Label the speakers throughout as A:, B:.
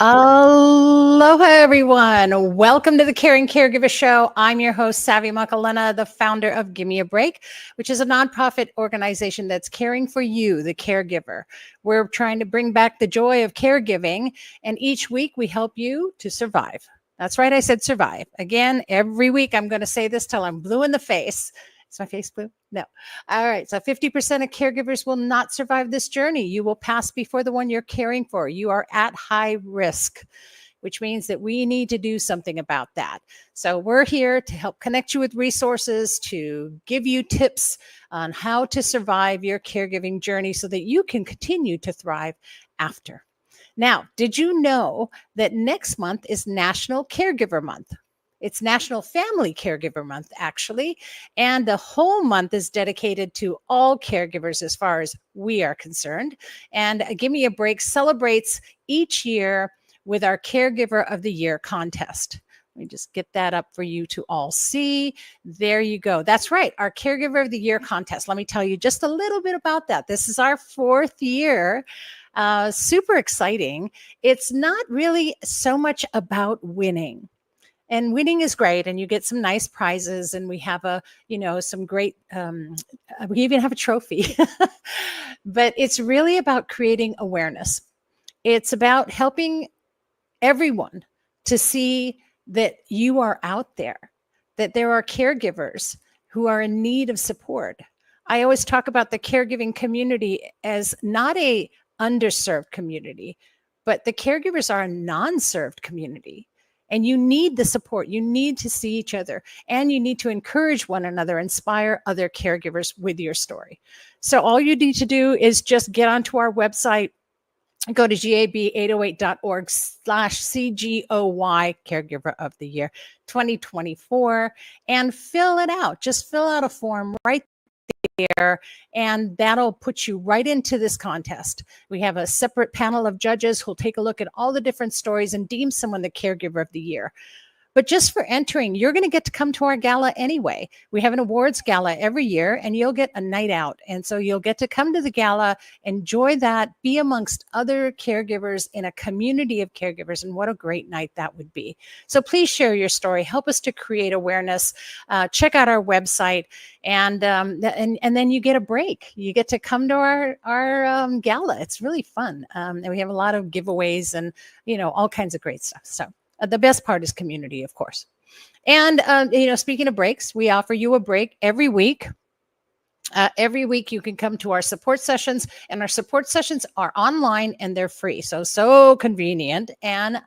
A: Aloha, everyone. Welcome to the Caring Caregiver Show. I'm your host, Savvy Makalena, the founder of Gimme a Break, which is a nonprofit organization that's caring for you, the caregiver. We're trying to bring back the joy of caregiving, and each week we help you to survive. That's right, I said survive. Again, every week I'm going to say this till I'm blue in the face. Is my face blue? No. All right. So 50% of caregivers will not survive this journey. You will pass before the one you're caring for. You are at high risk, which means that we need to do something about that. So we're here to help connect you with resources, to give you tips on how to survive your caregiving journey so that you can continue to thrive after. Now, did you know that next month is National Caregiver Month? It's National Family Caregiver Month, actually. And the whole month is dedicated to all caregivers as far as we are concerned. And Gimme a Break celebrates each year with our Caregiver of the Year contest. Let me just get that up for you to all see. There you go. That's right, our Caregiver of the Year contest. Let me tell you just a little bit about that. This is our 4th year. Super exciting. It's not really so much about winning. And winning is great, and you get some nice prizes, and we have some great, we even have a trophy. But it's really about creating awareness. It's about helping everyone to see that you are out there, that there are caregivers who are in need of support. I always talk about the caregiving community as not a underserved community, but the caregivers are a non-served community. And you need the support. You need to see each other, and you need to encourage one another, inspire other caregivers with your story. So all you need to do is just get onto our website, go to gab808.org/CGOY, Caregiver of the Year 2024, and fill it out. Just fill out a form right there, and that'll put you right into this contest. We have a separate panel of judges who'll take a look at all the different stories and deem someone the Caregiver of the Year. But just for entering, you're going to get to come to our gala anyway. We have an awards gala every year, and you'll get a night out. And so you'll get to come to the gala, enjoy that, be amongst other caregivers in a community of caregivers. And what a great night that would be. So please share your story. Help us to create awareness. Check out our website, and then you get a break. You get to come to our gala. It's really fun. And we have a lot of giveaways and, all kinds of great stuff. So the best part is community, of course. And, speaking of breaks, we offer you a break every week. Every week you can come to our support sessions, and our support sessions are online and they're free. So convenient and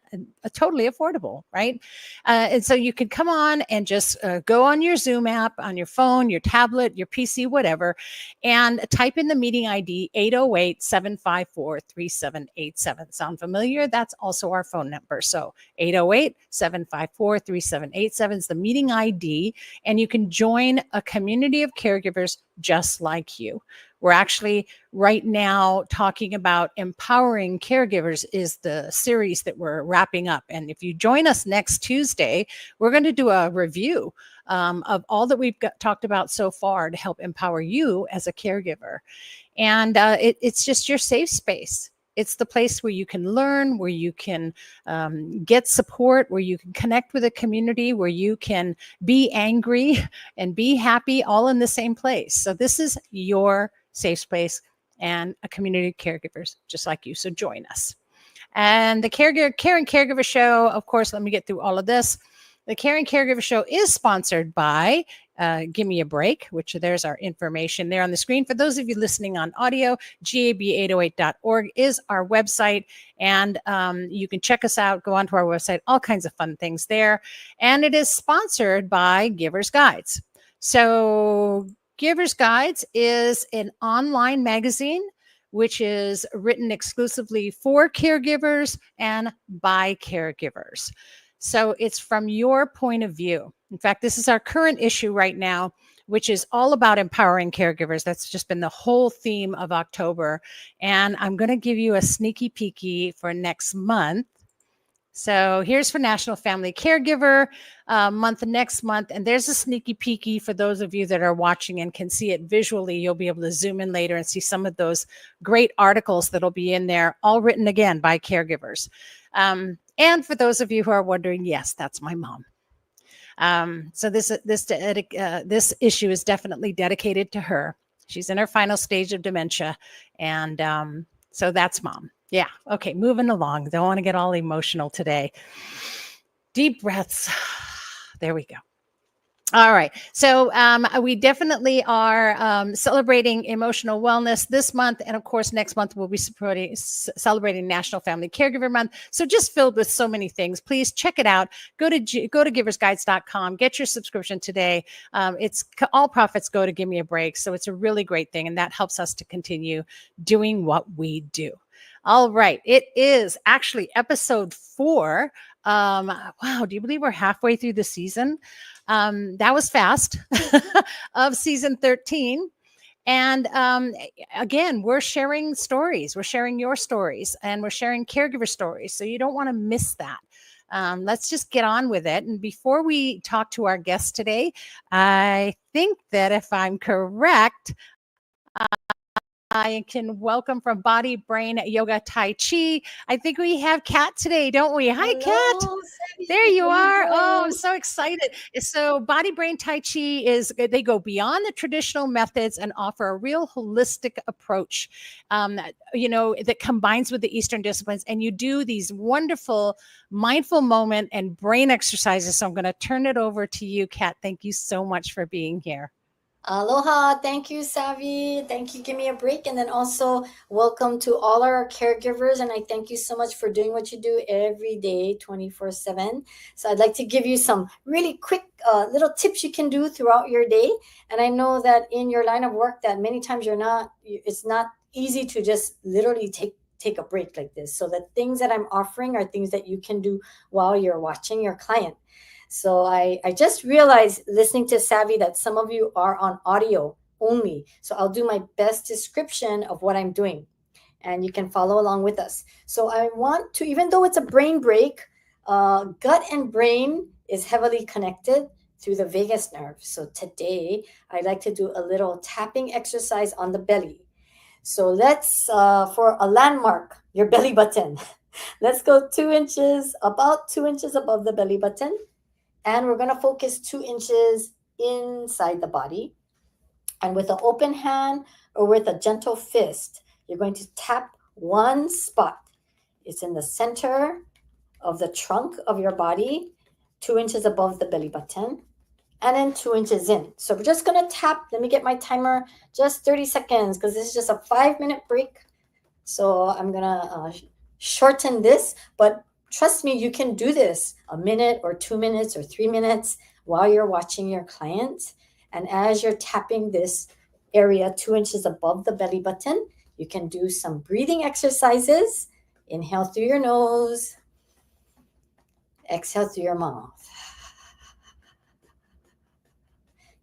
A: totally affordable, right? And so you can come on and just go on your Zoom app, on your phone, your tablet, your PC, whatever, and type in the meeting ID 808-754-3787. Sound familiar? That's also our phone number. So 808-754-3787 is the meeting ID, and you can join a community of caregivers just like you. We're actually right now talking about empowering caregivers is the series that we're wrapping up. And if you join us next Tuesday, we're going to do a review of all that we've talked about so far to help empower you as a caregiver. And it's just your safe space. It's the place where you can learn, where you can get support, where you can connect with a community, where you can be angry and be happy all in the same place. So this is your safe space and a community of caregivers just like you. So join us. And the Caring Caregiver Show, of course, let me get through all of this. The Caring Caregiver Show is sponsored by Gimme a Break, which there's our information there on the screen. For those of you listening on audio, gab808.org is our website, and you can check us out, go onto our website, all kinds of fun things there. And it is sponsored by Givers Guides. So Givers Guides is an online magazine which is written exclusively for caregivers and by caregivers. So it's from your point of view. In fact, this is our current issue right now, which is all about empowering caregivers. That's just been the whole theme of October. And I'm going to give you a sneaky peeky for next month. So here's for National Family Caregiver month next month. And there's a sneaky peeky for those of you that are watching and can see it visually. You'll be able to zoom in later and see some of those great articles that'll be in there, all written again by caregivers. And for those of you who are wondering, yes, that's my mom. So this issue is definitely dedicated to her. She's in her final stage of dementia. And so that's mom. Yeah. Okay. Moving along. Don't want to get all emotional today. Deep breaths. There we go. All right. So we definitely are celebrating emotional wellness this month. And of course, next month we'll be celebrating National Family Caregiver Month. So just filled with so many things. Please check it out. Go to giversguides.com. Get your subscription today. It's all profits go to Give Me a Break. So it's a really great thing. And that helps us to continue doing what we do. All right. It is actually episode 4. Wow. Do you believe we're halfway through the season? That was fast of season 13. And again, we're sharing stories. We're sharing your stories and we're sharing caregiver stories. So you don't want to miss that. Let's just get on with it. And before we talk to our guest today, I think that if I'm correct, I can welcome from Body, Brain, Yoga, Tai Chi. I think we have Kat today, don't we? Hi, Kat. There you are. Oh, I'm so excited. So Body, Brain, Tai Chi they go beyond the traditional methods and offer a real holistic approach, that combines with the Eastern disciplines. And you do these wonderful mindful moment and brain exercises. So I'm going to turn it over to you, Kat. Thank you so much for being here.
B: Aloha. Thank you, Savvy. Thank you. Give me a break. And then also welcome to all our caregivers. And I thank you so much for doing what you do every day, 24/7. So I'd like to give you some really quick little tips you can do throughout your day. And I know that in your line of work that many times it's not easy to just literally take a break like this. So the things that I'm offering are things that you can do while you're watching your client. So I just realized listening to Savvy that some of you are on audio only. So I'll do my best description of what I'm doing and you can follow along with us. So I want to, even though it's a brain break, gut and brain is heavily connected through the vagus nerve. So today I'd like to do a little tapping exercise on the belly. So let's, for a landmark, your belly button. Let's go about 2 inches above the belly button. And we're going to focus 2 inches inside the body. And with an open hand or with a gentle fist, you're going to tap one spot. It's in the center of the trunk of your body, 2 inches above the belly button, and then 2 inches in. So we're just going to tap. Let me get my timer, just 30 seconds, because this is just a 5-minute break. So I'm going to shorten this, but trust me, you can do this a minute or 2 minutes or 3 minutes while you're watching your client. And as you're tapping this area 2 inches above the belly button, you can do some breathing exercises. Inhale through your nose. Exhale through your mouth.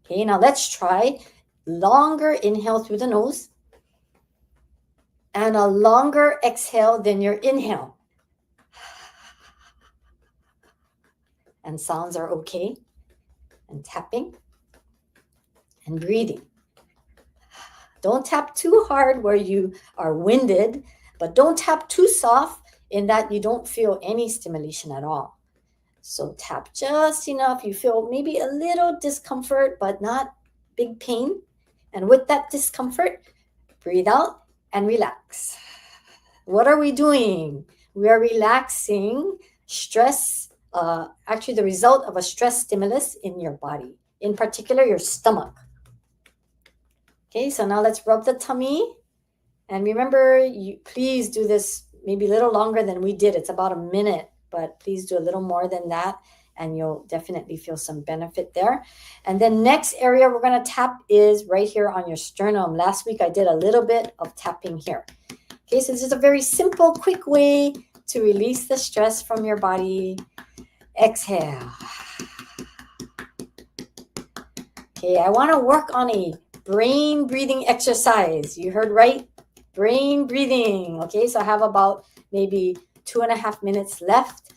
B: Okay, now let's try longer inhale through the nose and a longer exhale than your inhale. And sounds are okay. And tapping and breathing. Don't tap too hard where you are winded, but don't tap too soft in that you don't feel any stimulation at all. So tap just enough. You feel maybe a little discomfort, but not big pain. And with that discomfort, breathe out and relax. What are we doing? We are relaxing stress. Actually the result of a stress stimulus in your body, in particular your stomach. Okay, so now let's rub the tummy. And remember, please do this maybe a little longer than we did. It's about a minute, but please do a little more than that and you'll definitely feel some benefit there. And then next area we're going to tap is right here on your sternum. Last week I did a little bit of tapping here. Okay, so this is a very simple, quick way to release the stress from your body. Exhale. Okay, I want to work on a brain breathing exercise. You heard right? Brain breathing. Okay, so I have about maybe 2.5 minutes left.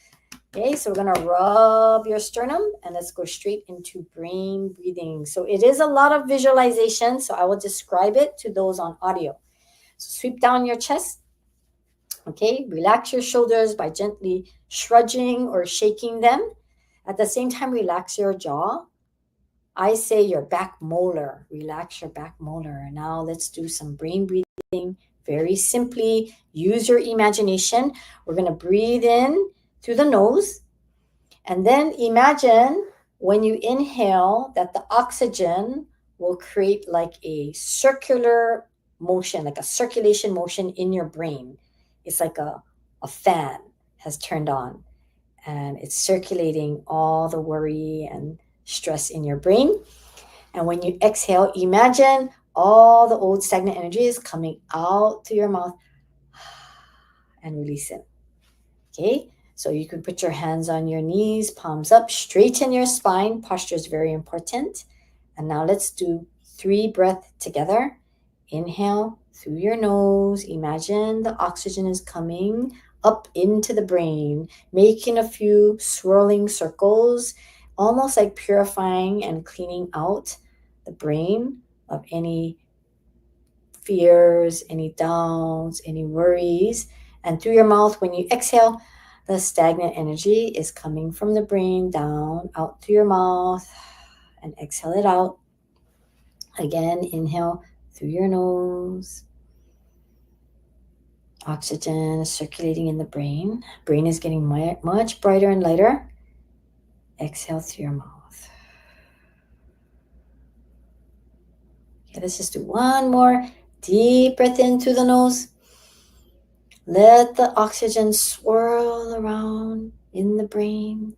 B: Okay, so we're gonna rub your sternum and let's go straight into brain breathing. So it is a lot of visualization, so I will describe it to those on audio. So sweep down your chest. Okay, relax your shoulders by gently shrugging or shaking them. At the same time, relax your jaw. I say your back molar. Relax your back molar. Now let's do some brain breathing. Very simply, use your imagination. We're going to breathe in through the nose. And then imagine when you inhale that the oxygen will create like a circular motion, like a circulation motion in your brain. It's like a fan has turned on and it's circulating all the worry and stress in your brain. And when you exhale, imagine all the old stagnant energy is coming out through your mouth and release it. Okay, so you can put your hands on your knees, palms up, straighten your spine. Posture is very important. And now let's do 3 breaths together. Inhale through your nose. Imagine the oxygen is coming up into the brain, making a few swirling circles, almost like purifying and cleaning out the brain of any fears, any doubts, any worries. And through your mouth, when you exhale, the stagnant energy is coming from the brain down, out through your mouth, and exhale it out. Again, inhale through your nose. Oxygen is circulating in the brain. Brain is getting much brighter and lighter. Exhale through your mouth. Okay, let's just do one more deep breath in through the nose. Let the oxygen swirl around in the brain,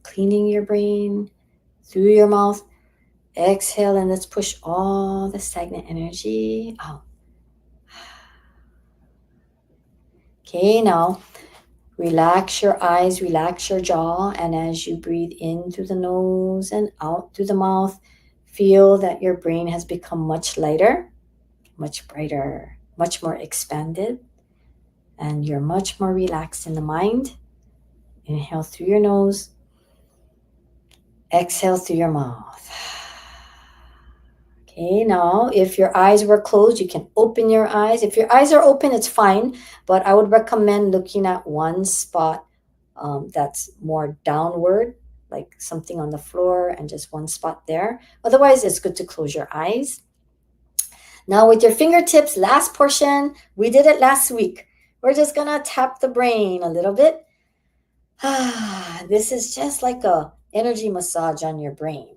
B: cleaning your brain through your mouth. Exhale and let's push all the stagnant energy out. Okay, now relax your eyes, relax your jaw, and as you breathe in through the nose and out through the mouth, feel that your brain has become much lighter, much brighter, much more expanded, and you're much more relaxed in the mind. Inhale through your nose, exhale through your mouth. Okay, now if your eyes were closed, you can open your eyes. If your eyes are open, it's fine, but I would recommend looking at one spot that's more downward, like something on the floor and just one spot there. Otherwise, it's good to close your eyes. Now with your fingertips, last portion, we did it last week. We're just gonna tap the brain a little bit. This is just like a energy massage on your brain.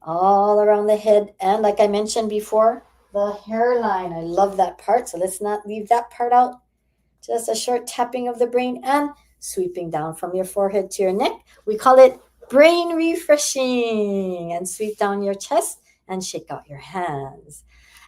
B: All around the head, and like I mentioned before, the hairline. I love that part, so let's not leave that part out. Just a short tapping of the brain and sweeping down from your forehead to your neck. We call it brain refreshing. And sweep down your chest and shake out your hands.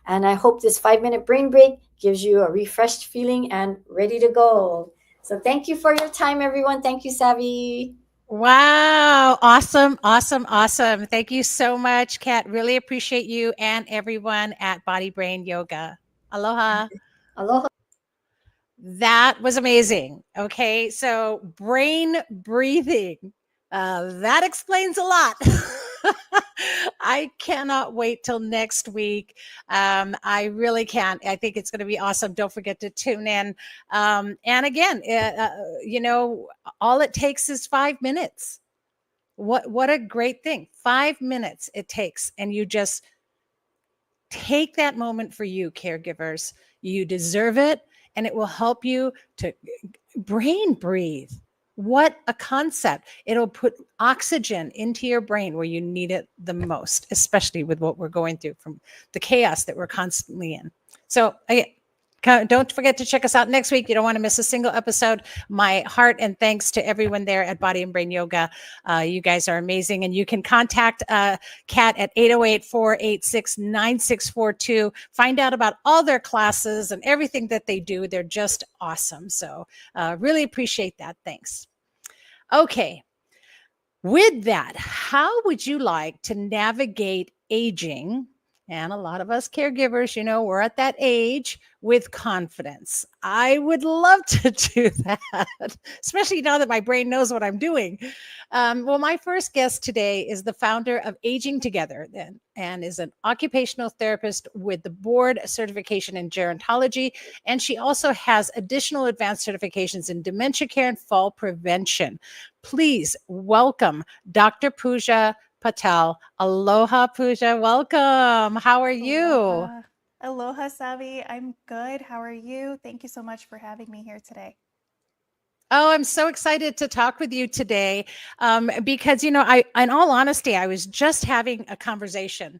B: And I hope this 5-minute brain break gives you a refreshed feeling and ready to go. So thank you for your time, everyone. Thank you, Savvy.
A: Wow. Awesome. Awesome. Awesome. Thank you so much, Kat. Really appreciate you and everyone at Body Brain Yoga. Aloha.
B: Aloha.
A: That was amazing. Okay. So, brain breathing. That explains a lot. I cannot wait till next week. I really can't. I think it's going to be awesome. Don't forget to tune in. And again, all it takes is 5 minutes. What a great thing. 5 minutes it takes. And you just take that moment for you, caregivers. You deserve it. And it will help you to brain breathe. What a concept. It'll put oxygen into your brain where you need it the most, especially with what we're going through from the chaos that we're constantly in. So don't forget to check us out next week. You don't want to miss a single episode. My heart and thanks to everyone there at Body and Brain Yoga. You guys are amazing. And you can contact Kat at 808-486-9642. Find out about all their classes and everything that they do. They're just awesome. So really appreciate that. Thanks. Okay. With that, how would you like to navigate aging And a lot of us caregivers, we're at that age with confidence. I would love to do that, especially now that my brain knows what I'm doing. Well, my first guest today is the founder of Aging Together, and is an occupational therapist with the board certification in gerontology. And she also has additional advanced certifications in dementia care and fall prevention. Please welcome Dr. Pooja Patel. Aloha, Pooja. Welcome. How are you?
C: Aloha. Aloha, Savi. I'm good. How are you? Thank you so much for having me here today.
A: Oh, I'm so excited to talk with you today because, in all honesty, I was just having a conversation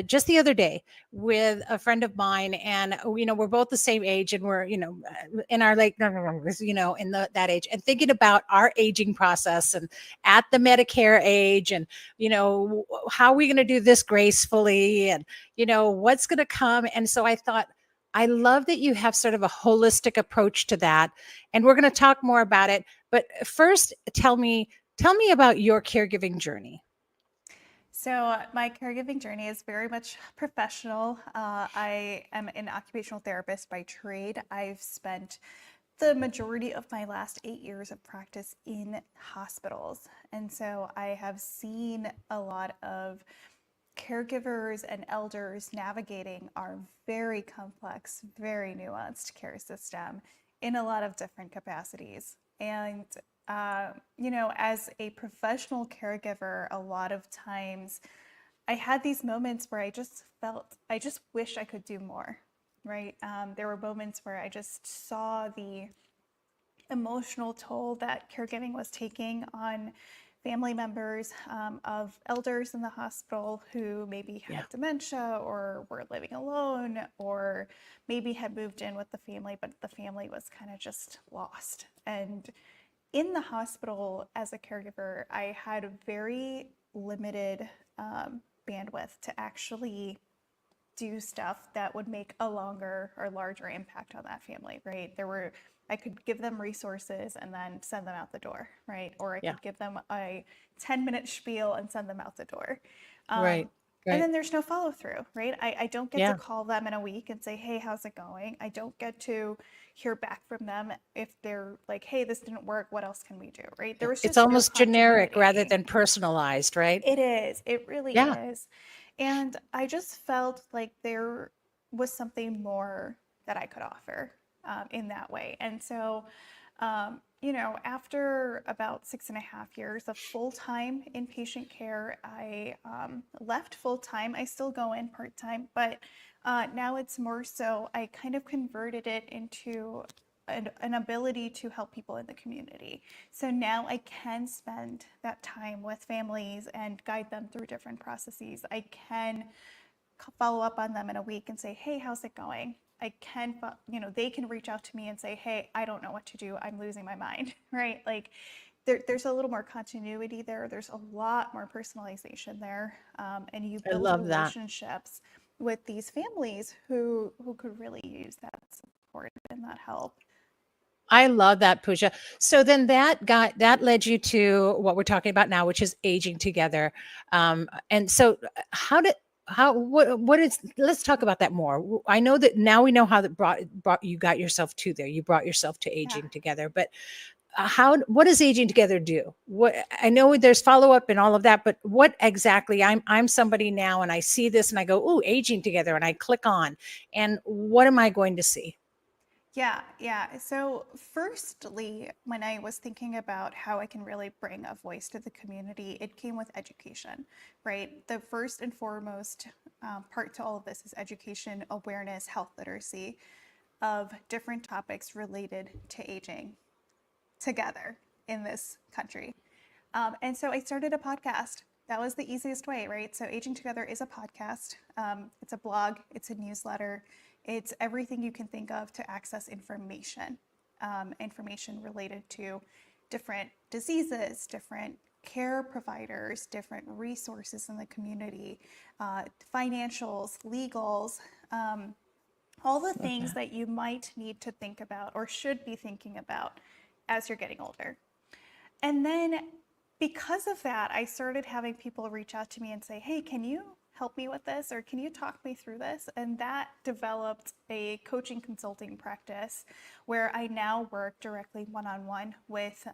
A: just the other day with a friend of mine, and we're both the same age, and we're in our in that age, and thinking about our aging process and at the Medicare age, and how are we going to do this gracefully, and what's going to come. And so I thought, I love that you have sort of a holistic approach to that, and we're going to talk more about it. But first, tell me about your caregiving journey.
C: So, my caregiving journey is very much professional. I am an occupational therapist by trade. I've spent the majority of my last 8 years of practice in hospitals. And so I have seen a lot of caregivers and elders navigating our very complex, very nuanced care system in a lot of different capacities. And, as a professional caregiver, a lot of times I had these moments where I just felt, I just wish I could do more, right? There were moments where I just saw the emotional toll that caregiving was taking on family members of elders in the hospital who maybe had dementia or were living alone, or maybe had moved in with the family, but the family was kind of just lost. And in the hospital as a caregiver, I had very limited bandwidth to actually do stuff that would make a longer or larger impact on that family, right? I could give them resources and then send them out the door, right? Or I could give them a 10-minute spiel and send them out the door.
A: Right.
C: And then there's no follow through, right? I don't get
A: Yeah.
C: to call them in a week and say, hey, how's it going? I don't get to hear back from them if they're like, hey, this didn't work. What else can we do, right? There was just
A: It's almost
C: no
A: generic rather
C: continuity.
A: than personalized, right?
C: It is. It really
A: Yeah.
C: is. And I just felt like there was something more that I could offer in that way. And so, after about 6.5 years of full time inpatient care, I left full time. I still go in part time, but now it's more so I kind of converted it into an ability to help people in the community. So now I can spend that time with families and guide them through different processes. I can follow up on them in a week and say, hey, how's it going? I can, they can reach out to me and say, hey, I don't know what to do. I'm losing my mind, right? Like there's a little more continuity there. There's a lot more personalization there. And you
A: I
C: build
A: love that.
C: relationships with these families who could really use that support and that help.
A: I love that, Pooja. So then that led you to what we're talking about now, which is Aging Together. And so what is, let's talk about that more. I know that now we know how that brought you got yourself to there. You brought yourself to Aging Together, but what does Aging Together do? What, I know there's follow up and all of that, but what exactly? I'm somebody now and I see this and I go, "Ooh, Aging Together," and I click on, and what am I going to see?
C: Yeah. So, firstly, when I was thinking about how I can really bring a voice to the community, it came with education, right? The first and foremost part to all of this is education, awareness, health literacy of different topics related to aging together in this country. And so I started a podcast. That was the easiest way, right? So Aging Together is a podcast. It's a blog. It's a newsletter. It's everything you can think of to access information, information related to different diseases, different care providers, different resources in the community, financials, legals, all the things that you might need to think about or should be thinking about as you're getting older. And then because of that, I started having people reach out to me and say, hey, can you help me with this, or can you talk me through this? And that developed a coaching consulting practice where I now work directly one-on-one with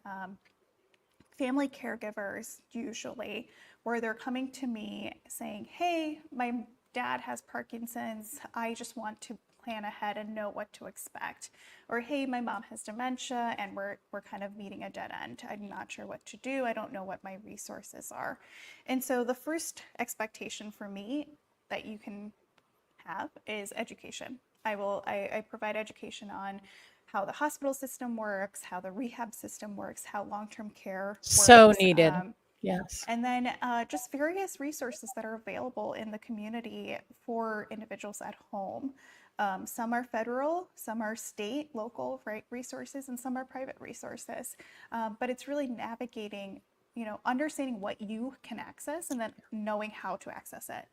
C: family caregivers, usually, where they're coming to me saying, hey, my dad has Parkinson's. I just want to plan ahead and know what to expect. Or, hey, my mom has dementia and we're kind of meeting a dead end. I'm not sure what to do. I don't know what my resources are. And so the first expectation for me that you can have is education. I provide education on how the hospital system works, how the rehab system works, how long-term care
A: So
C: works.
A: needed. Yes.
C: And then just various resources that are available in the community for individuals at home. Some are federal, some are state, local, right, resources, and some are private resources. But it's really navigating, understanding what you can access and then knowing how to access it.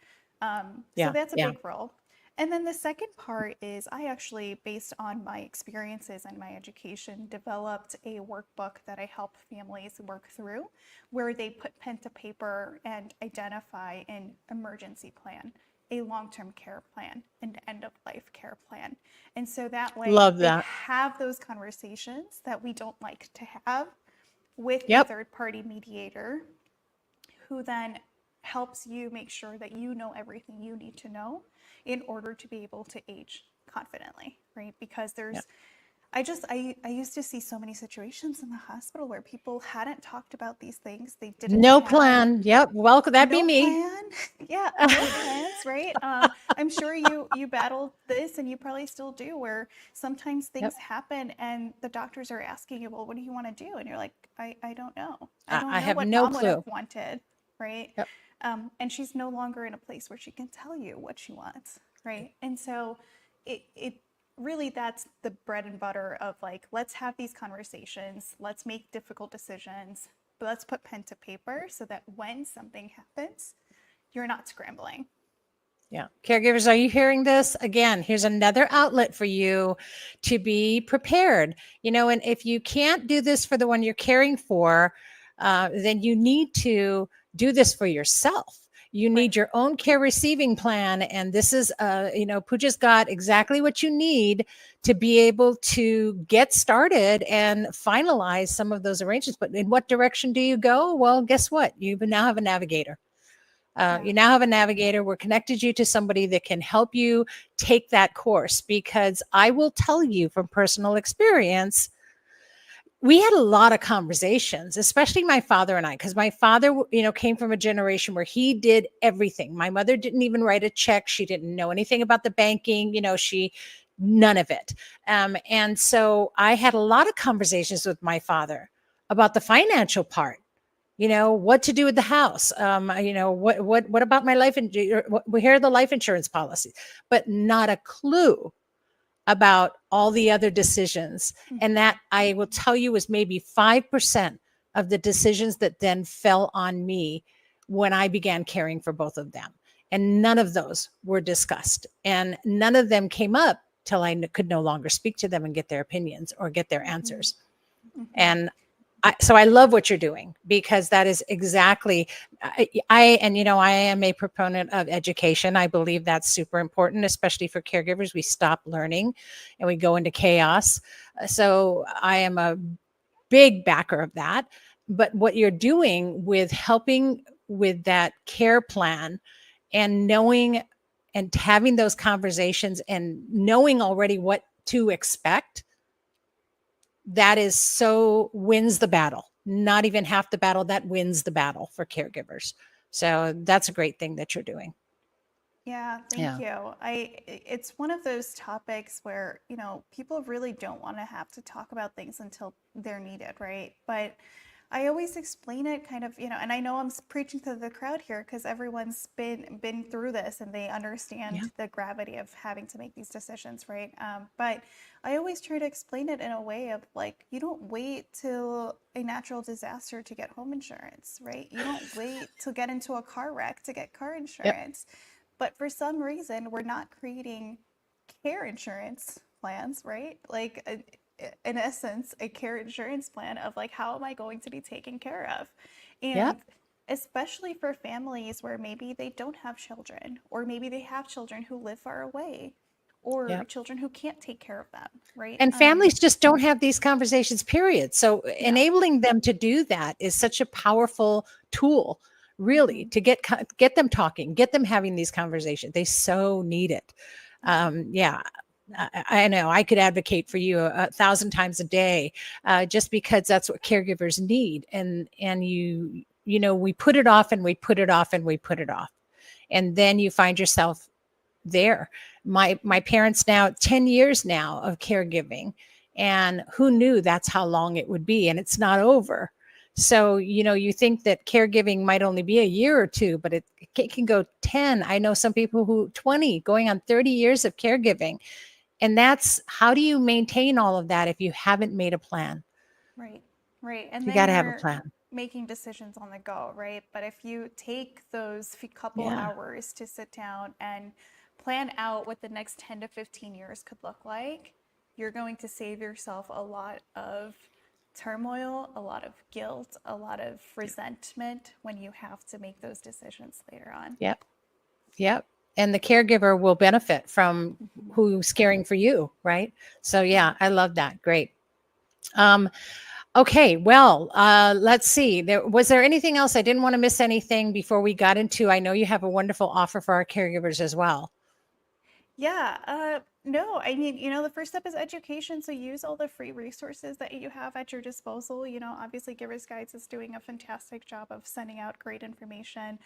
C: So that's a big role. And then the second part is I actually, based on my experiences and my education, developed a workbook that I help families work through where they put pen to paper and identify an emergency plan, a long-term care plan, an end-of-life care plan. And so that way they have those conversations that we don't like to have with a third-party mediator who then helps you make sure that you know everything you need to know in order to be able to age confidently, right? Because there's, I used to see so many situations in the hospital where people hadn't talked about these things. They didn't
A: No
C: have
A: plan. Yep. Welcome. That'd be me.
C: plan. Yeah, no plans, right? I'm sure you battled this and you probably still do, where sometimes things happen and the doctors are asking you, well, what do you want to do? And you're like, I don't know. I don't know
A: have
C: what
A: no
C: mom would have
A: clue.
C: wanted, right?
A: Yep.
C: And she's no longer in a place where she can tell you what she wants, right? And so it really, that's the bread and butter of like, let's have these conversations, let's make difficult decisions, but let's put pen to paper so that when something happens, you're not scrambling.
A: Yeah. Caregivers, are you hearing this? Again, here's another outlet for you to be prepared. And if you can't do this for the one you're caring for, then you need to do this for yourself. You need your own care receiving plan. And this is, Pooja's got exactly what you need to be able to get started and finalize some of those arrangements. But in what direction do you go? Well, guess what? You now have a navigator. You now have a navigator. We're connected you to somebody that can help you take that course, because I will tell you from personal experience, we had a lot of conversations, especially my father and I, because my father, came from a generation where he did everything. My mother didn't even write a check. She didn't know anything about the banking. None of it. And so I had a lot of conversations with my father about the financial part. What to do with the house. What about my life? Here are the life insurance policies, but not a clue about all the other decisions. And that, I will tell you, was maybe 5% of the decisions that then fell on me when I began caring for both of them. And none of those were discussed. And none of them came up till I could no longer speak to them and get their opinions or get their answers. And so I love what you're doing, because that is exactly, I am a proponent of education. I believe that's super important, especially for caregivers. We stop learning and we go into chaos. So I am a big backer of that. But what you're doing with helping with that care plan and knowing and having those conversations and knowing already what to expect, that is so wins the battle. Not even half the battle, that wins the battle for caregivers. So that's a great thing that you're doing.
C: Yeah, thank you. It's one of those topics where, people really don't want to have to talk about things until they're needed, right? But I always explain it kind of, and I know I'm preaching to the crowd here because everyone's been through this and they understand the gravity of having to make these decisions, right? But I always try to explain it in a way of like, you don't wait till a natural disaster to get home insurance, right? You don't wait to get into a car wreck to get car insurance. But for some reason, we're not creating care insurance plans, right? Like, in essence, a care insurance plan of like, how am I going to be taken care of? And especially for families where maybe they don't have children, or maybe they have children who live far away, or
A: Yep.
C: children who can't take care of them, right?
A: And families just don't have these conversations, period. So
C: No.
A: enabling them to do that is such a powerful tool, really,
C: Mhm.
A: to get them talking, get them having these conversations. They so need it. Yeah. I know I could advocate for you 1,000 times a day, just because that's what caregivers need. And we put it off and we put it off and we put it off. And then you find yourself there. My parents now 10 years now of caregiving, and who knew that's how long it would be, and it's not over. So you think that caregiving might only be a year or two, but it can go 10. I know some people who 20 going on 30 years of caregiving. And that's, how do you maintain all of that if you haven't made a plan?
C: Right, right. And
A: You
C: then
A: got to have a
C: you're
A: plan.
C: making decisions on the go, right? But if you take those couple
A: Yeah.
C: hours to sit down and plan out what the next 10 to 15 years could look like, you're going to save yourself a lot of turmoil, a lot of guilt, a lot of resentment when you have to make those decisions later on.
A: Yep. Yep. And the caregiver will benefit from who's caring for you, right? So yeah, I love that. Great. Okay, well, let's see. Was there anything else? I didn't want to miss anything before we got into, I know you have a wonderful offer for our caregivers as well.
C: Yeah, no, I mean, the first step is education. So use all the free resources that you have at your disposal. Obviously, Givers Guides is doing a fantastic job of sending out great information.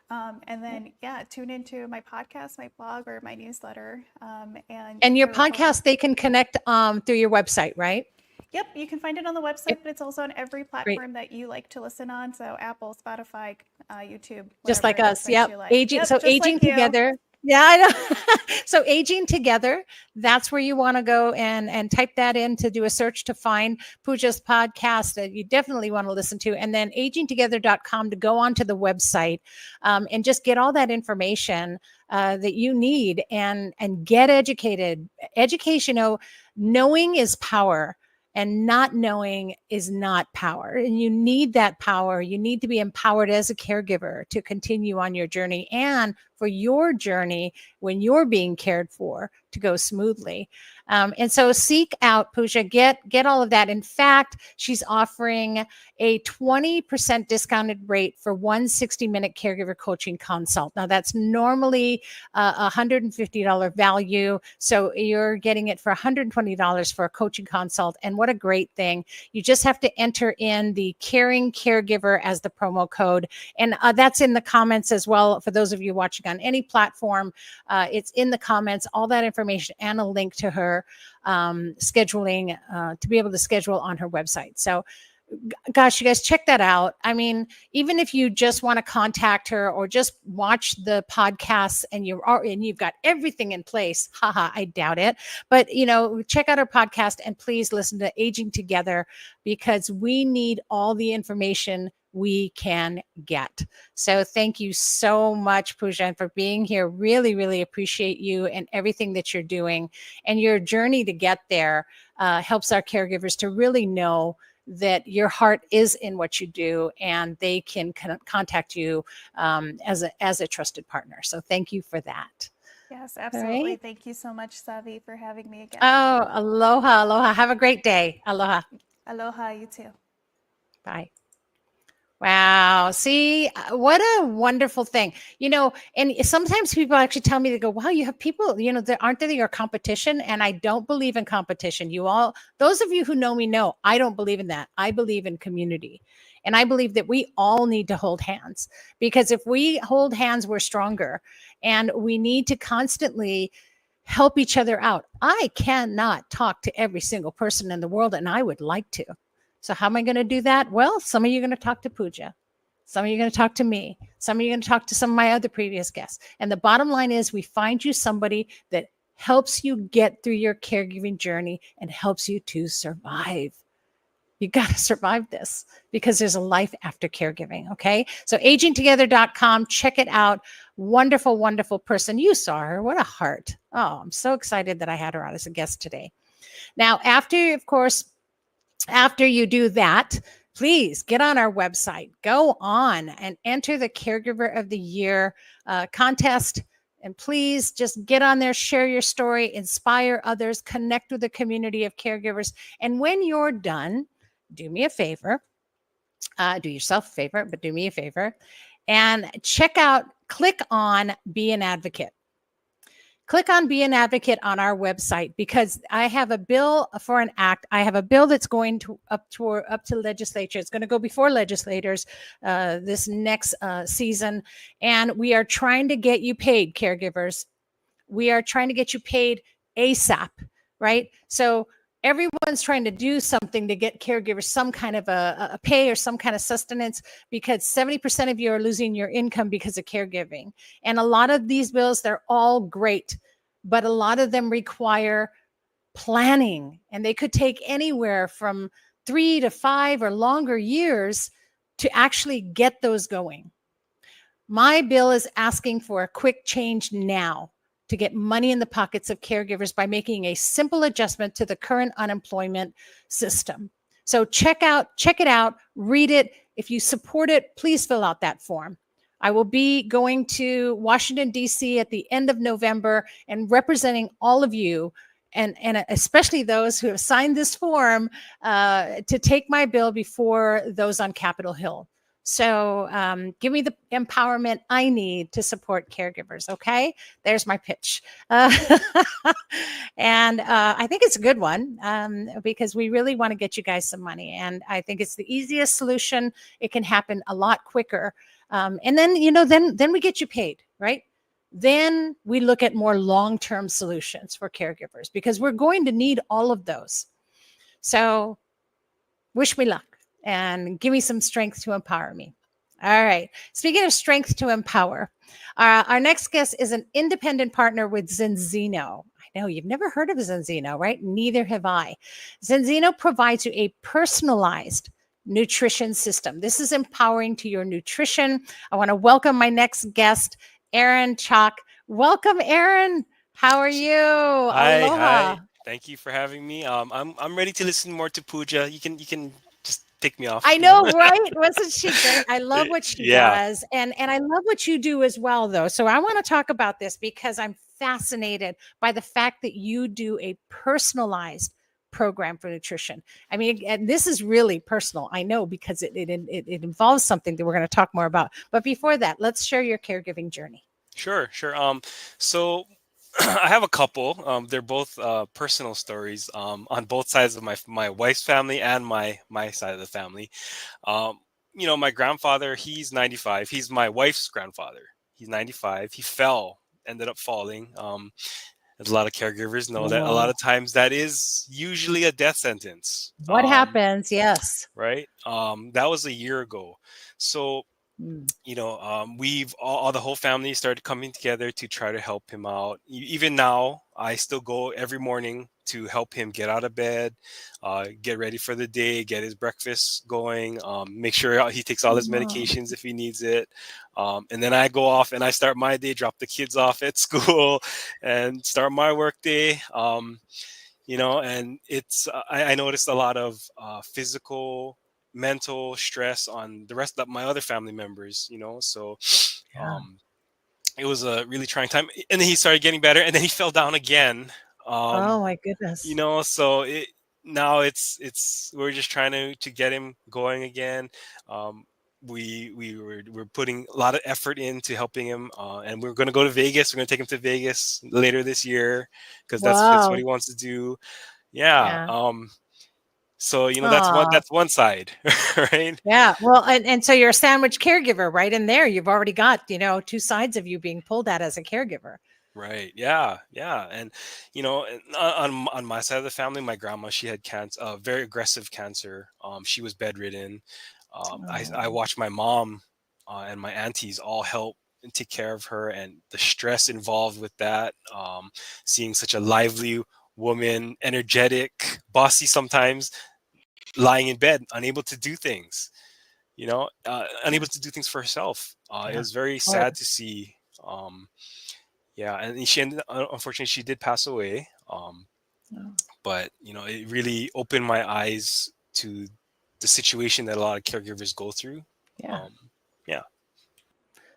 C: And then, yeah, tune into my podcast, my blog, or my newsletter.
A: And your
C: I look forward-
A: podcast, they can connect through your website, right?
C: Yep, you can find it on the website,
A: Yep.
C: but it's also on every platform that you like to listen on. So Apple, Spotify, YouTube,
A: Just
C: whatever
A: like
C: it is
A: us.
C: that
A: Yep.
C: you like.
A: Aging.
C: Yep,
A: So
C: just like
A: aging
C: you.
A: together. Yeah, I know. So aging together, that's where you want to go and type that in to do a search to find Pooja's podcast that you definitely want to listen to. And then agingtogether.com to go onto the website and just get all that information that you need and get educated. Education, knowing is power. And not knowing is not power. And you need that power. You need to be empowered as a caregiver to continue on your journey and for your journey when you're being cared for to go smoothly. And so seek out Pooja, get all of that. In fact, she's offering a 20% discounted rate for one 60-minute caregiver coaching consult. Now that's normally $150 value. So you're getting it for $120 for a coaching consult. And what a great thing. You just have to enter in the Caring Caregiver as the promo code. And that's in the comments as well. For those of you watching on any platform, it's in the comments, all that information and a link to her scheduling to be able to schedule on her website. So gosh, you guys check that out. I mean, even if you just want to contact her or just watch the podcasts and you've got everything in place, haha, I doubt it. But check out our podcast and please listen to Aging Together because we need all the information we can get. So thank you so much, Pooja, for being here. Really, really appreciate you and everything that you're doing. And your journey to get there helps our caregivers to really know that your heart is in what you do and they can contact you as a trusted partner. So thank you for that.
C: Yes, absolutely.
A: Right.
C: Thank you so much, Savi, for having me again.
A: Oh, aloha, aloha. Have a great day. Aloha.
C: Aloha, you too.
A: Bye. Wow. See, what a wonderful thing. And sometimes people actually tell me, they go, wow, you have people, aren't they your competition? And I don't believe in competition. Those of you who know me know, I don't believe in that. I believe in community. And I believe that we all need to hold hands because if we hold hands, we're stronger and we need to constantly help each other out. I cannot talk to every single person in the world and I would like to. So how am I going to do that? Well, some of you are going to talk to Pooja. Some of you are going to talk to me. Some of you are going to talk to some of my other previous guests. And the bottom line is we find you somebody that helps you get through your caregiving journey and helps you to survive. You got to survive this because there's a life after caregiving. Okay. So agingtogether.com, check it out. Wonderful, wonderful person. You saw her. What a heart. Oh, I'm so excited that I had her on as a guest today. Now, after you do that, please get on our website, go on and enter the Caregiver of the Year contest. And please just get on there, share your story, inspire others, connect with the community of caregivers. And when you're done, do me a favor, do yourself a favor, but do me a favor and click on Be an Advocate. Click on Be an Advocate on our website, because I have a bill for an act. I have a bill that's going to up to legislature. It's going to go before legislators this next season. And we are trying to get you paid, caregivers. We are trying to get you paid ASAP, right? So everyone's trying to do something to get caregivers some kind of a pay or some kind of sustenance, because 70% of you are losing your income because of caregiving. And a lot of these bills, they're all great, but a lot of them require planning, and they could take anywhere from 3 to 5 or longer years to actually get those going. My bill is asking for a quick change now to get money in the pockets of caregivers by making a simple adjustment to the current unemployment system. So check it out, read it. If you support it, please fill out that form. I will be going to Washington, D.C. at the end of November and representing all of you, and especially those who have signed this form to take my bill before those on Capitol Hill. So give me the empowerment I need to support caregivers. Okay, there's my pitch. And I think it's a good one because we really want to get you guys some money. And I think it's the easiest solution. It can happen a lot quicker. And then, then we get you paid, right? Then we look at more long-term solutions for caregivers, because we're going to need all of those. So wish me luck. And give me some strength to empower me. All right. Speaking of strength to empower, our next guest is an independent partner with Zenzino. I know you've never heard of Zenzino, right? Neither have I. Zenzino provides you a personalized nutrition system. This is empowering to your nutrition. I want to welcome my next guest, Aaron Chalk. Welcome, Aaron. How are you?
D: Hi,
A: Aloha.
D: hi. Thank you for having me. I'm ready to listen more to Pooja. You can just take me off.
A: I know, right? Wasn't she great? I love what she
D: Yeah.
A: does. And I love what you do as well, though. So I want to talk about this because I'm fascinated by the fact that you do a personalized program for nutrition. I mean, and this is really personal. I know, because it involves something that we're going to talk more about. But before that, let's share your caregiving journey.
D: Sure. So I have a couple. They're both personal stories on both sides of my wife's family and my side of the family. My grandfather, he's 95. He's my wife's grandfather. He's 95. He ended up falling. As a lot of caregivers know, that a lot of times that is usually a death sentence.
A: What happens? Yes.
D: Right. That was a year ago. So we've all the whole family started coming together to try to help him out. Even now, I still go every morning to help him get out of bed, get ready for the day, get his breakfast going, make sure he takes all his medications if he needs it. And then I go off and I start my day, drop the kids off at school and start my work day. And it's, I noticed a lot of physical, mental stress on the rest of my other family members, so it was a really trying time. And then he started getting better, and then he fell down again.
A: Oh my goodness.
D: So now it's we're just trying to get him going again. We're putting a lot of effort into helping him, and we're going to go to Vegas. We're going to take him to Vegas later this year because that's what he wants to do. So that's one side, right?
A: Yeah. Well, and so you're a sandwich caregiver, right? In there, you've already got two sides of you being pulled at as a caregiver.
D: Right. Yeah. And on my side of the family, my grandma, she had cancer, very aggressive cancer. She was bedridden. I watched my mom and my aunties all help and take care of her, and the stress involved with that. Seeing such a lively woman, energetic, bossy sometimes, lying in bed, unable to do things, unable to do things for herself. It was very sad to see. And she unfortunately, she did pass away. But it really opened my eyes to the situation that a lot of caregivers go through.
A: Yeah.
D: Yeah.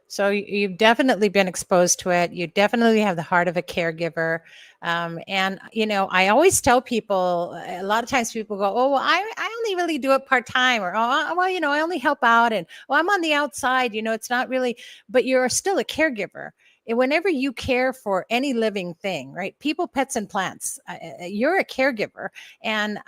A: So you've definitely been exposed to it. You definitely have the heart of a caregiver. And, I always tell people, a lot of times people go, oh, well, I only really do it part-time, or, oh, well, I only help out, and, well, I'm on the outside, it's not really, but you're still a caregiver. And whenever you care for any living thing, right? People, pets, and plants, you're a caregiver. And,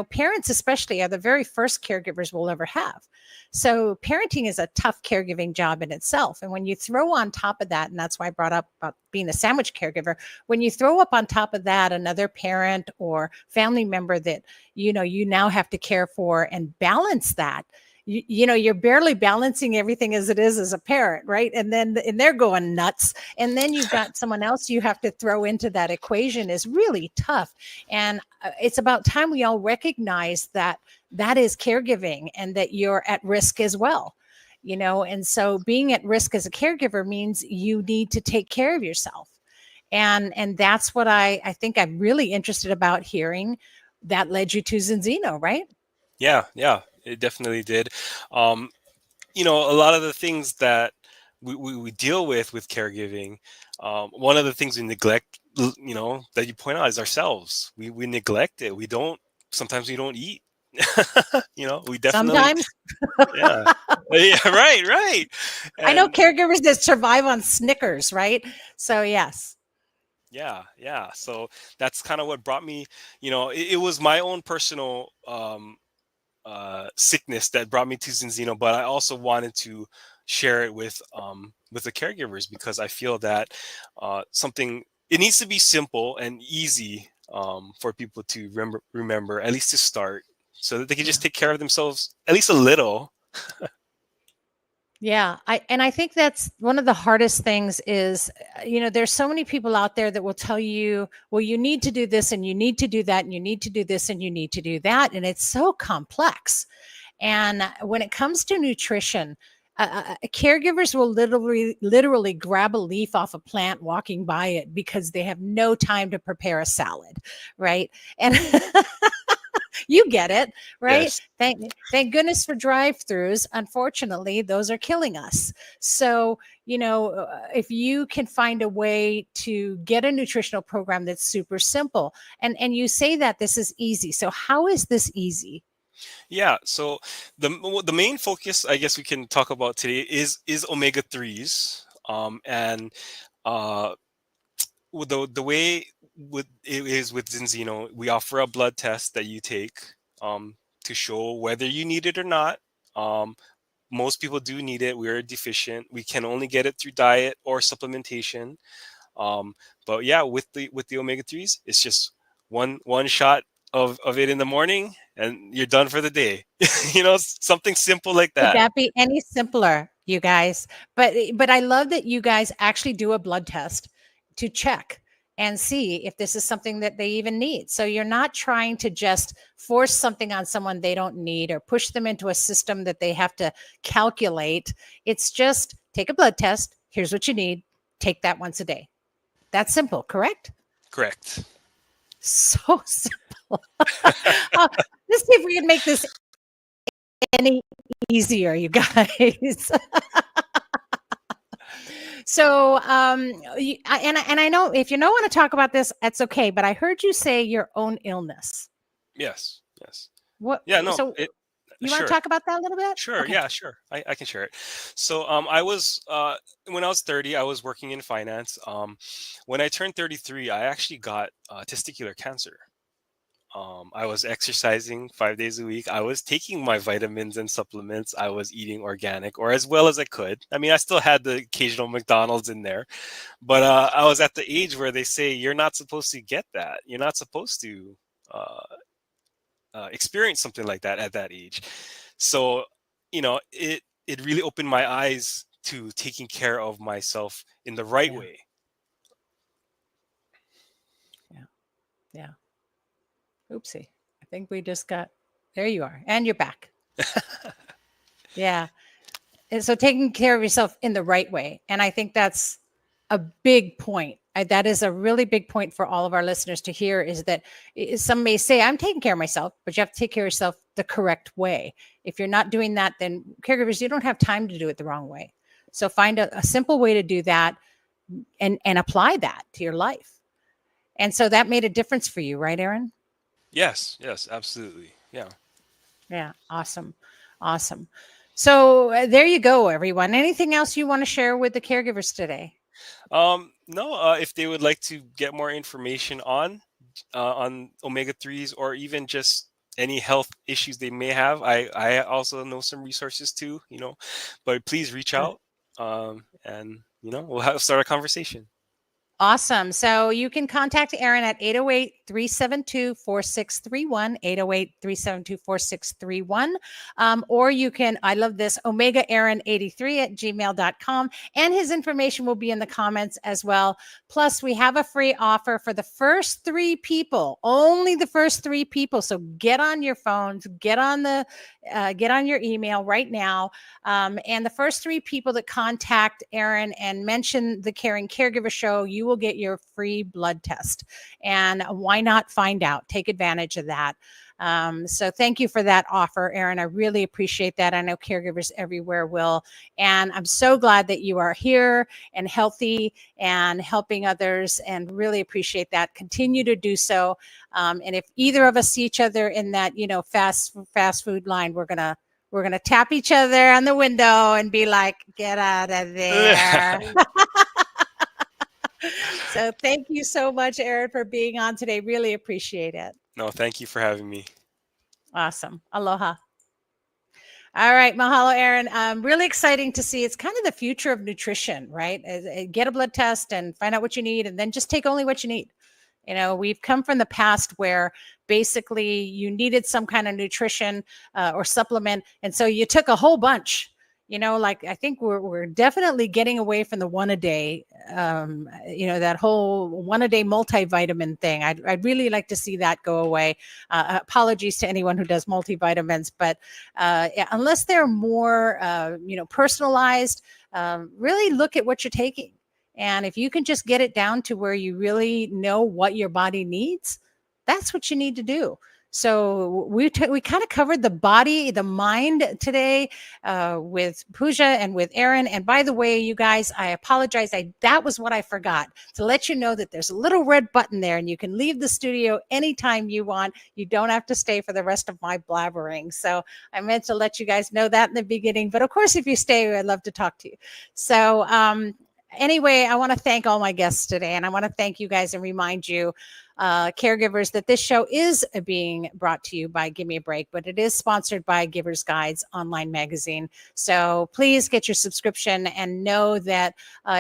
A: parents especially are the very first caregivers we'll ever have. So parenting is a tough caregiving job in itself. And when you throw on top of that, and that's why I brought up about being a sandwich caregiver, when you throw up on top of that another parent or family member that, you now have to care for and balance that, you're barely balancing everything as it is as a parent, right? And they're going nuts. And then you've got someone else you have to throw into that equation is really tough. And it's about time we all recognize that is caregiving and that you're at risk as well. And so being at risk as a caregiver means you need to take care of yourself. And that's what I think I'm really interested about hearing that led you to Zinzino, right?
D: Yeah, it definitely did. A lot of the things that we deal with caregiving, one of the things we neglect, that you point out, is ourselves. We neglect it. Sometimes we don't eat. We definitely.
A: Sometimes.
D: Yeah. Yeah, right.
A: I know
D: And
A: caregivers that survive on Snickers, right? So yes.
D: yeah. So that's kind of what brought me, it was my own personal sickness that brought me to Zinzino, but I also wanted to share it with the caregivers, because I feel that it needs to be simple and easy for people to remember, at least to start, so that they can just take care of themselves at least a little.
A: Yeah, I think that's one of the hardest things is, there's so many people out there that will tell you, well, you need to do this and you need to do that and you need to do this and you need to do that. And it's so complex. And when it comes to nutrition, caregivers will literally grab a leaf off a plant walking by it because they have no time to prepare a salad, right? And you get it, right?
D: Yes.
A: Thank goodness for drive-throughs. Unfortunately, those are killing us. So, if you can find a way to get a nutritional program that's super simple, and you say that this is easy. So how is this easy?
D: Yeah. So the main focus, I guess, we can talk about today is omega-3s, and with the way it is with Zinzino, we offer a blood test that you take to show whether you need it or not. Most people do need it. We're deficient. We can only get it through diet or supplementation. But yeah, with the omega-3s, it's just one shot of it in the morning, and you're done for the day. Something simple like
A: Could
D: that.
A: that be any simpler, you guys? But I love that you guys actually do a blood test to check and see if this is something that they even need. So you're not trying to just force something on someone they don't need or push them into a system that they have to calculate. It's just take a blood test. Here's what you need. Take that once a day. That's simple, correct?
D: Correct.
A: So simple. Let's see if we can make this any easier, you guys. So, I know if you don't want to talk about this, that's okay. But I heard you say your own illness.
D: Yes.
A: What?
D: Yeah. No.
A: So you want
D: Sure.
A: to talk about that a little bit?
D: Sure.
A: Okay.
D: Yeah, sure. I can share it. So I was when I was 30, I was working in finance. When I turned 33, I actually got testicular cancer. I was exercising 5 days a week. I was taking my vitamins and supplements. I was eating organic, or as well as I could. I mean, I still had the occasional McDonald's in there, but I was at the age where they say you're not supposed to get that. You're not supposed to experience something like that at that age. So, it really opened my eyes to taking care of myself in the right
A: Yeah.
D: way.
A: Yeah. Oopsie. I think we just got, there you are. And you're back. Yeah. And so taking care of yourself in the right way. And I think that's a big point. That is a really big point for all of our listeners to hear, is that some may say, I'm taking care of myself, but you have to take care of yourself the correct way. If you're not doing that, then caregivers, you don't have time to do it the wrong way. So find a simple way to do that and apply that to your life. And so that made a difference for you, right, Aaron?
D: Yes, absolutely. Yeah.
A: Yeah. Awesome. Awesome. So there you go, everyone. Anything else you want to share with the caregivers today?
D: No, if they would like to get more information on omega-3s, or even just any health issues they may have, I also know some resources too, but please reach out, and we'll start a conversation.
A: Awesome. So you can contact Aaron at 808-372-4631, 808-372-4631. Or you can, I love this, omegaaaron83@gmail.com. And his information will be in the comments as well. Plus, we have a free offer for the first 3 people, only the first 3 people. So get on your phones, get on your email right now. And the first 3 people that contact Aaron and mention the Caring Caregiver Show, you will get your free blood test. And why not find out? Take advantage of that. So thank you for that offer, Aaron. I really appreciate that. I know caregivers everywhere will. And I'm so glad that you are here and healthy and helping others, and really appreciate that. Continue to do so. And if either of us see each other in that, fast food line, we're going to tap each other on the window and be like, get out of there. So thank you so much, Aaron, for being on today. Really appreciate it.
D: No, thank you for having me.
A: Awesome. Aloha. All right. Mahalo, Aaron. Really exciting to see. It's kind of the future of nutrition, right? Get a blood test and find out what you need, and then just take only what you need. We've come from the past where basically you needed some kind of nutrition or supplement. And so you took a whole bunch, I think we're definitely getting away from the one a day, that whole one a day multivitamin thing. I'd really like to see that go away. Apologies to anyone who does multivitamins, but unless they're more, personalized, really look at what you're taking. And if you can just get it down to where you really know what your body needs, that's what you need to do. So we kind of covered the body, the mind today with Pooja and with Aaron. And by the way, you guys, I apologize. That was what I forgot to let you know, that there's a little red button there and you can leave the studio anytime you want. You don't have to stay for the rest of my blabbering. So I meant to let you guys know that in the beginning. But of course, if you stay, I'd love to talk to you. So anyway, I want to thank all my guests today, and I want to thank you guys and remind you, caregivers, that this show is being brought to you by Give Me a Break, but it is sponsored by Givers Guides online magazine. So please get your subscription and know that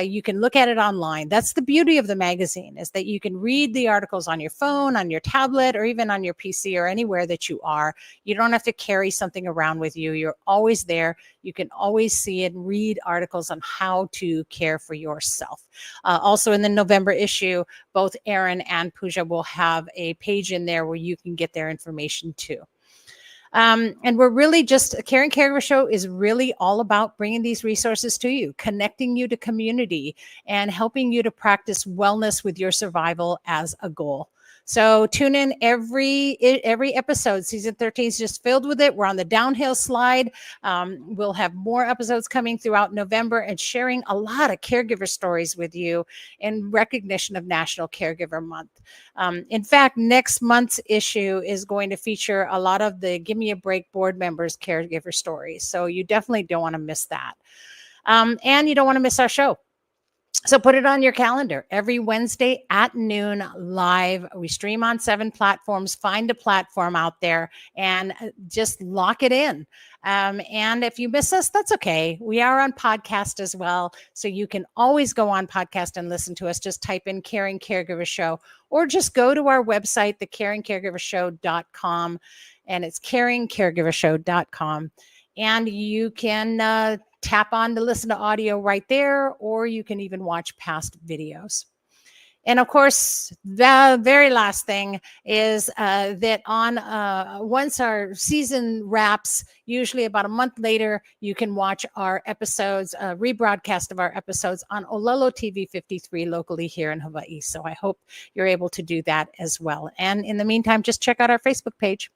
A: you can look at it online. That's the beauty of the magazine, is that you can read the articles on your phone, on your tablet, or even on your PC, or anywhere that you are. You don't have to carry something around with you. You're always there. You can always see and read articles on how to care for yourself. Also in the November issue, both Aaron and Pooja will have a page in there where you can get their information too. And we're really just, a Caring Caregiver Show is really all about bringing these resources to you, connecting you to community, and helping you to practice wellness with your survival as a goal. So tune in every episode. Season 13 is just filled with it. We're on the downhill slide. We'll have more episodes coming throughout November and sharing a lot of caregiver stories with you in recognition of National Caregiver Month. In fact, next month's issue is going to feature a lot of the Give Me a Break board members' caregiver stories. So you definitely don't want to miss that. And you don't want to miss our show. So put it on your calendar. Every Wednesday at noon live. We stream on 7 platforms. Find a platform out there and just lock it in. And if you miss us, that's okay. We are on podcast as well. So you can always go on podcast and listen to us. Just type in Caring Caregiver Show, or just go to our website, thecaringcaregivershow.com. And it's caringcaregivershow.com. And you can tap on to listen to audio right there, or you can even watch past videos. And of course, the very last thing is that on once our season wraps, usually about a month later, you can watch our episodes, rebroadcast of our episodes on Olelo TV 53 locally here in Hawaii. So I hope you're able to do that as well. And in the meantime, just check out our Facebook page.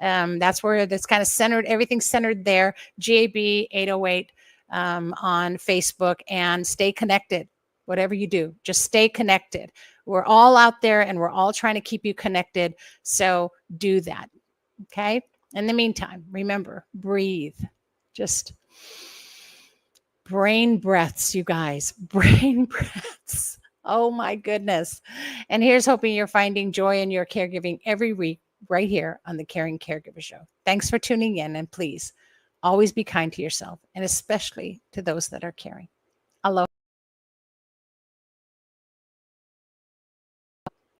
A: That's where that's kind of centered, everything's centered there, GAB 808 on Facebook, and stay connected. Whatever you do, just stay connected. We're all out there and we're all trying to keep you connected. So do that. Okay. In the meantime, remember, breathe. Just brain breaths, you guys. Brain breaths. Oh my goodness. And here's hoping you're finding joy in your caregiving every week right here on the Caring Caregiver Show. Thanks for tuning in, and please always be kind to yourself, and especially to those that are caring. Aloha.